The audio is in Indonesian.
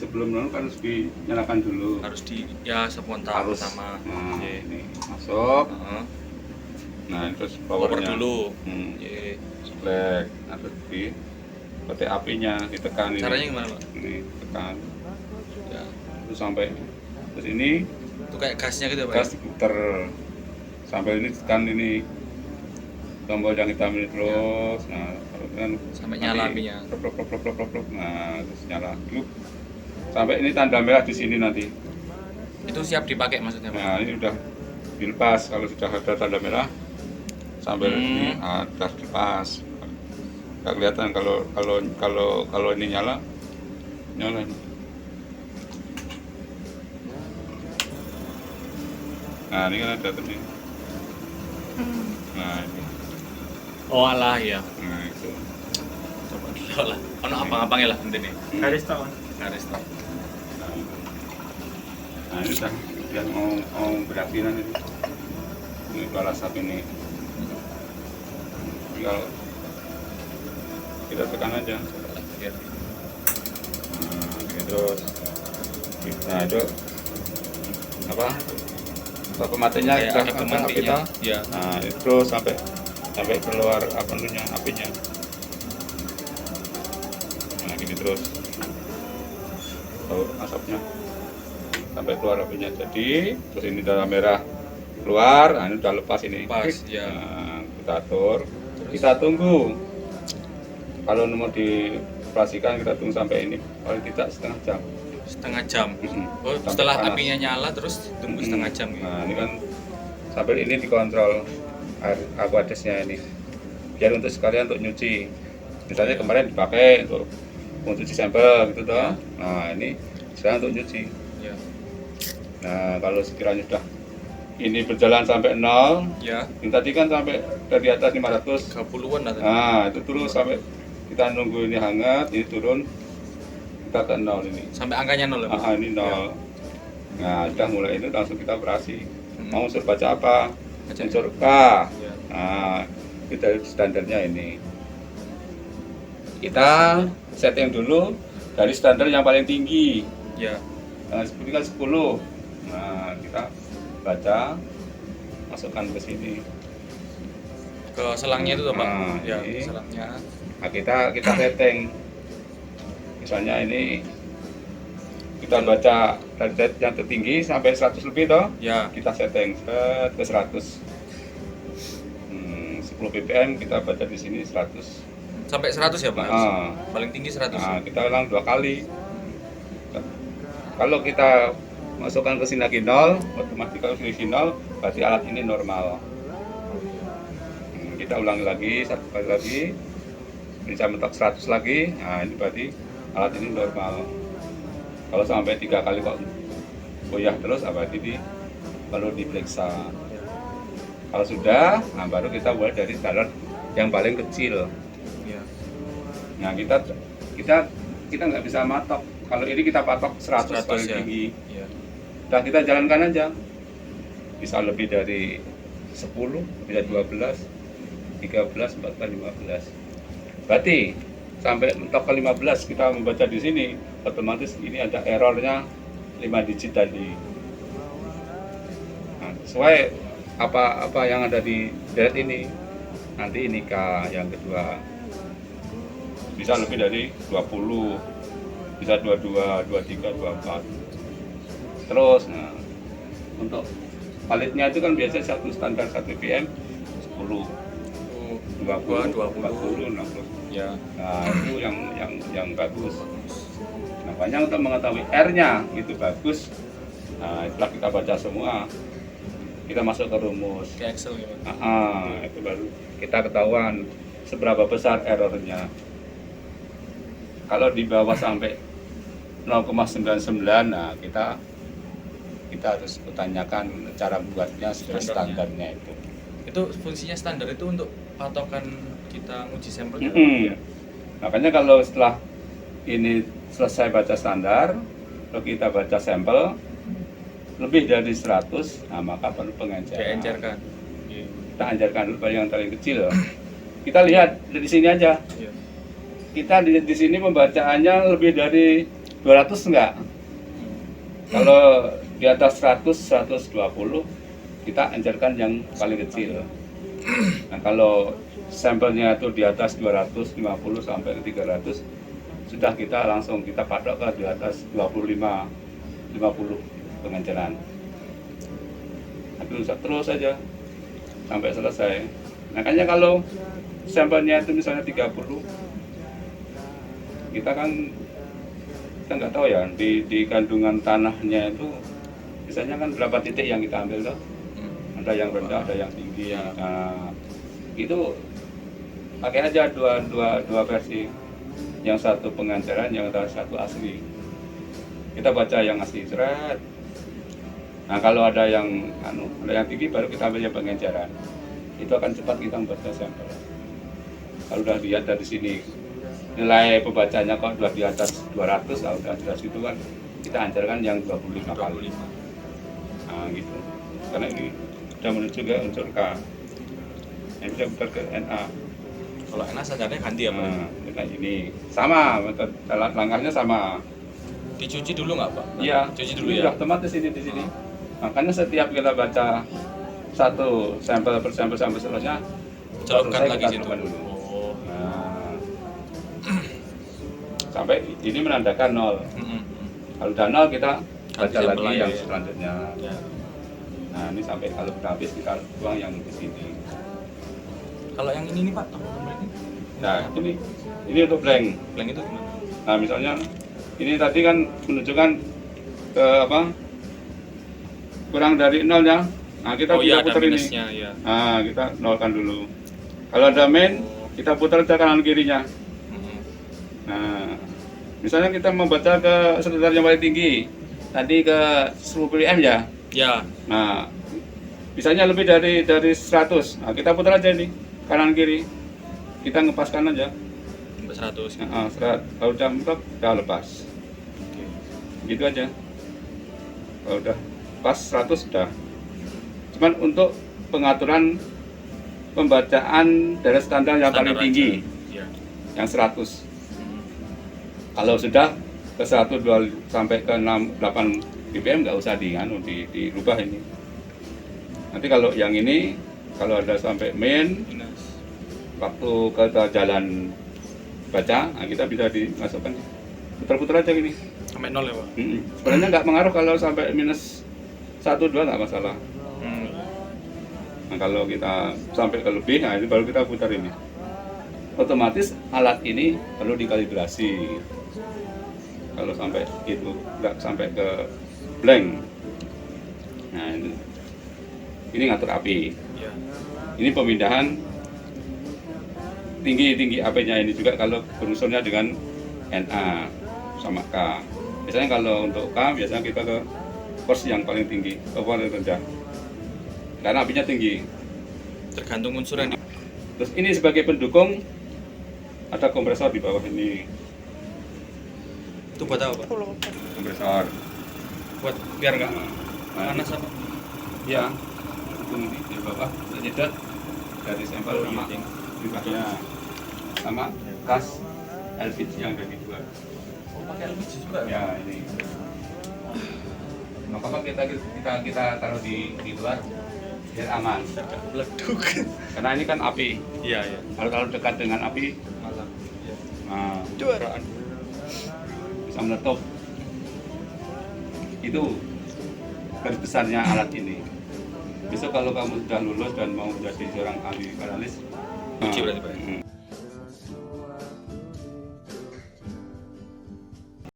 sebelum nol kan harus dinyalakan dulu. Harus ya sepontan Harus. pertama. Nah, Ye. ini masuk. Heeh. Nah, terus Power powernya dulu. Hmm, Ye. selek. Nah, terus di titik apinya ditekan ini. Caranya gimana, Pak? Ini tekan. Ya. Terus sampai terus ini Itu kayak gasnya gitu ya, Pak. gas diputer sampai ini tekan ini tombol yang hitam ini terus. Nah, kalau kan Sampai nyala apinya. Plok, plok, plok, plok, plok, plok. Nah, terus nyala. Yuk. Sampai ini tanda merah di sini nanti. Itu siap dipakai maksudnya, Pak? Nah, ini udah dilepas kalau sudah ada tanda merah sambil ini harus dilepas. Nggak kelihatan kalau ini nyala ini. Nah, ini kan ada tadi. Nah, ini. Oh alah ya. Nah, itu. Coba dulu lah. Ono abang-abangnya lah nanti nih. Garis tahun. Garis tau. Nah, ini udah mau berakhir nanti. Ini balas satu ini. Tinggal kita tekan aja. Ya. Nah, ini terus. Nah, itu apa? Pematinya Kayak kita ada pematinya. Ya. Nah, itu terus sampai keluar apa namanya apinya. Nah, gini terus. Tahu asapnya sampai keluar apinya. Jadi terus ini darah merah keluar. Nah, ini udah lepas ini. Pas, ya. Nah, kita atur. Terus? Kita tunggu. Kalau mau dioperasikan kita tunggu sampai ini. Paling tidak setengah jam. Setengah jam. Oh, Sampai setelah panas. apinya nyala terus tunggu setengah jam gitu. Nah, ini kan sambil ini dikontrol air aquadesnya ini. Biar untuk sekalian untuk nyuci. Misalnya kemarin dipakai untuk cuci sampel gitu toh. Nah, ini sekarang untuk nyuci. Ya. Nah, kalau sekiranya sudah ini berjalan sampai 0, Ya. ini tadi kan sampai dari atas 500. 30-an lah tadi. Nah, itu terus sampai kita nunggu ini hangat, ini turun kita ke 0 ini. Sampai angkanya 0 ya, Pak? Ini 0. Nah, sudah mulai itu langsung kita operasi. Hmm. Mau unsur baca apa? Baca. Unsur K. Ya. Nah, kita standarnya ini. Kita setting dulu dari standar yang paling tinggi. Ya. Nah, seperti kan 10. Nah, kita baca, masukkan ke sini. Ke selangnya itu tuh, Pak. Nah, Ya, ini. selangnya. Nah, kita setting. Misalnya ini kita baca dari yang tertinggi sampai 100 lebih toh. Ya. Kita setting set ke 100. 10 ppm kita baca di sini 100. Sampai 100 ya, Pak? Ah. Paling tinggi 100. Nah, kita ulang 2 kali. Kalau kita masukkan ke sini lagi 0, otomatis kalau sini 0, berarti alat ini normal. Kita ulangi lagi, 1 kali lagi. Bisa mentok 100 lagi. Nah, ini berarti alat ini normal. Kalau sampai 3 kali kok goyah terus, berarti ini perlu diperiksa. Kalau sudah, nah baru kita mulai dari standar yang paling kecil. Ya. Nah, kita nggak bisa matok. Kalau ini kita patok 100 paling ya. tinggi. Ya. Nah, kita jalankan aja. Bisa lebih dari 10, bisa 12, 13, 14, 15. Berarti sampai mentok ke 15 kita membaca di sini, otomatis ini ada errornya 5 digit tadi. Nah, sesuai apa yang ada di deret ini. Nanti ini K yang kedua. Bisa lebih dari 20, bisa 22, 23, 24. Terus, nah, untuk palitnya itu kan biasanya satu standar 1 ppm 10, 20, 40, 60. Ya. Nah, itu yang bagus. Nah, banyak untuk mengetahui R-nya itu bagus. Nah, setelah kita baca semua, kita masuk ke rumus. Ke Excel ya, Pak? Itu baru kita ketahuan seberapa besar errornya. Kalau di bawah sampai 0,99, nah kita harus tanyakan cara buatnya sesuai standarnya itu. Itu fungsinya standar itu untuk patokan kita nguji sampel. Ya. Makanya kalau setelah ini selesai baca standar, lalu kita baca sampel lebih dari 100, nah maka perlu pengenceran. Diencerkan. Kita anjarkan dulu yang paling kecil. Kita lihat di sini aja. Iya. Kita di sini pembacaannya lebih dari 200 enggak. Kalau di atas 100, 120 kita encerkan yang paling kecil. Nah, kalau sampelnya itu di atas 250 sampai 300, sudah kita langsung kita patok ke di atas 25, 50 pengenceran. Tapi usah terus saja sampai selesai. Makanya kalau sampelnya itu misalnya 30, kita nggak tahu ya di kandungan tanahnya itu misalnya kan berapa titik yang kita ambil tuh. Ada yang rendah, ada yang tinggi. Nah, itu pakai aja dua versi. Yang satu pengenceran, yang satu asli. Kita baca yang asli seret. Nah, kalau ada yang tinggi baru kita ambil yang pengenceran. Itu akan cepat kita membaca sampel. Kalau udah lihat dari sini nilai pembacanya kok udah di atas 200, kalau udah di atas itu kan kita ancarkan yang 25 kali. Nah, gitu. Karena ini sudah menuju ke unsur K. Ini sudah putar ke NA. Kalau NA standarnya ganti ya Pak? Nah, ini sama, langkahnya sama. Dicuci dulu nggak Pak? Iya, Cuci dulu ini ya? udah otomatis ini di sini. Makanya setiap kita baca satu sampel per sampel sampai selesai, Celupkan selesai lagi kita situ. celupkan dulu. Oh. Nah, sampai ini menandakan 0. Kalau udah 0 kita baca Ganti lagi sampel yang lagi. selanjutnya. Ya. Nah, ini sampai kalau udah habis kita buang yang di sini. Kalau yang ini nih Pak, ini Nah, ini untuk blank. blank itu gimana? Nah, misalnya ini tadi kan menunjukkan ke apa? Kurang dari 0 ya. Nah, kita Oh iya, bisa ada putar ini. minusnya ya. Nah, kita nolkan dulu. Kalau ada main, kita putar ke kanan kirinya. Nah, misalnya kita membaca ke standar yang paling tinggi. Tadi ke 10 pm ya. Ya. Nah, misalnya lebih dari 100. Nah, kita putar aja nih kanan kiri. Kita ngepaskan aja. Sampai 100. Nah, kalau udah mentok, udah lepas. Gitu aja. Kalau udah pas 100 sudah. Cuman untuk pengaturan pembacaan dari standar yang paling Standar tinggi, aja. Ya. yang 100. Kalau sudah ke 1, 2 sampai ke 6, 8 ppm nggak usah dirubah ini. Nanti kalau yang ini, kalau ada sampai main, Minus. waktu kita jalan baca, nah kita bisa dimasukkan. Putar-putar aja gini. Sampai 0 ya Pak? Sebenarnya nggak mengaruh kalau sampai minus 1, 2 nggak masalah. Nah, kalau kita sampai ke lebih, nah ini baru kita putar ini. Otomatis alat ini perlu dikalibrasi. Kalau sampai itu nggak sampai ke blank. Nah, ini ngatur api. Ya. Ini pemindahan tinggi AP-nya ini juga kalau berunsurnya dengan NA sama K. Biasanya kalau untuk K, biasanya kita ke pers yang paling tinggi, ke paling rendah. Karena apinya tinggi. Tergantung unsur yang di... Terus ini sebagai pendukung, ada kompresor di bawah ini. Itu buat apa Pak? Kompresor. Buat biar nggak panas apa? Ya, ini di bawah ternyedot dari sampel sama limbahnya, sama kas LPG yang ada di luar. Oh pakai LPG juga Ya ini. Maka kita taruh di luar biar aman. Meleduk. Karena ini kan api. Iya iya. Kalau dekat dengan api, Malah. Iya. nah, Juaraan. bisa meletup. Itu garis besarnya alat ini. Besok kalau kamu sudah lulus dan mau menjadi seorang ahli katalis, Uji berarti Pak?